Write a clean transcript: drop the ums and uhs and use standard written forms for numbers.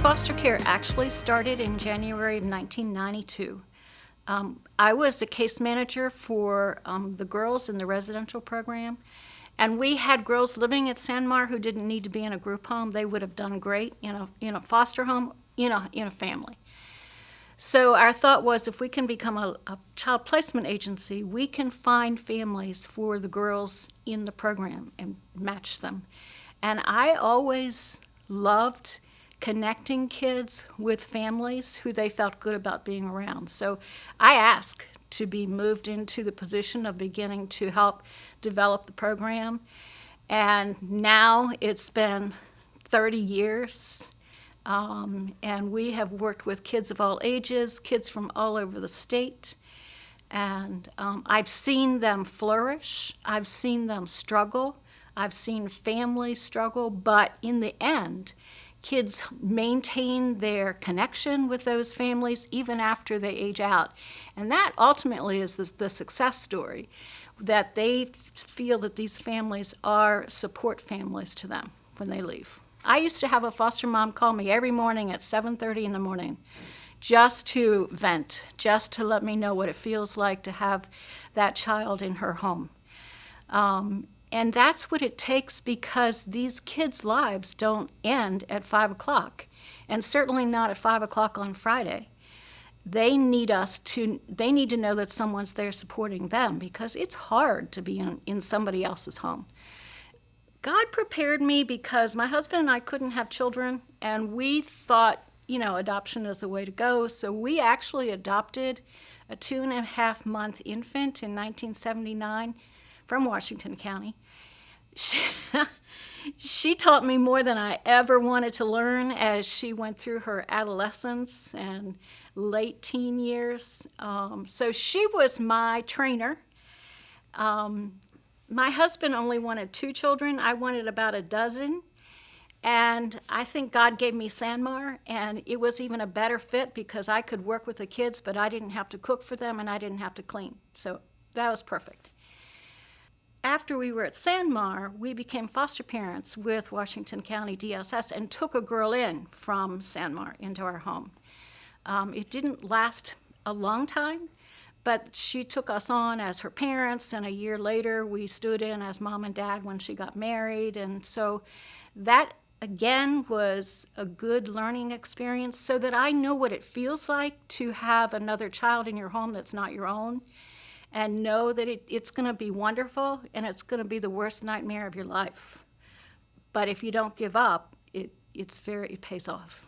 Foster care actually started in January of 1992. I was a case manager for the girls in the residential program, and we had girls living at San Mar who didn't need to be in a group home. They would have done great in a foster home, in a family. So our thought was, if we can become a child placement agency, we can find families for the girls in the program and match them. And I always loved connecting kids with families who they felt good about being around. So I asked to be moved into the position of beginning to help develop the program. And now it's been 30 years. And we have worked with kids of all ages, kids from all over the state. And I've seen them flourish. I've seen them struggle. I've seen families struggle. But in the end, kids maintain their connection with those families even after they age out. And that ultimately is the success story, that they feel that these families are support families to them when they leave. I used to have a foster mom call me every morning at 7:30 in the morning just to vent, just to let me know what it feels like to have that child in her home. And that's what it takes, because these kids' lives don't end at 5 o'clock, and certainly not at 5 o'clock on Friday. They need to know that someone's there supporting them, because it's hard to be in somebody else's home. God prepared me because my husband and I couldn't have children, and we thought, adoption is the way to go. So we actually adopted a 2.5-month infant in 1979 from Washington County. She taught me more than I ever wanted to learn as she went through her adolescence and late teen years. So she was my trainer. My husband only wanted 2 children. I wanted about a dozen. And I think God gave me San Mar, and it was even a better fit because I could work with the kids, but I didn't have to cook for them and I didn't have to clean. So that was perfect. After we were at San Mar, we became foster parents with Washington County DSS and took a girl in from San Mar into our home. It didn't last a long time, but she took us on as her parents, and a year later we stood in as mom and dad when she got married. And so that, again, was a good learning experience, so that I know what it feels like to have another child in your home that's not your own, and know that it's going to be wonderful, and it's going to be the worst nightmare of your life. But if you don't give up, it pays off.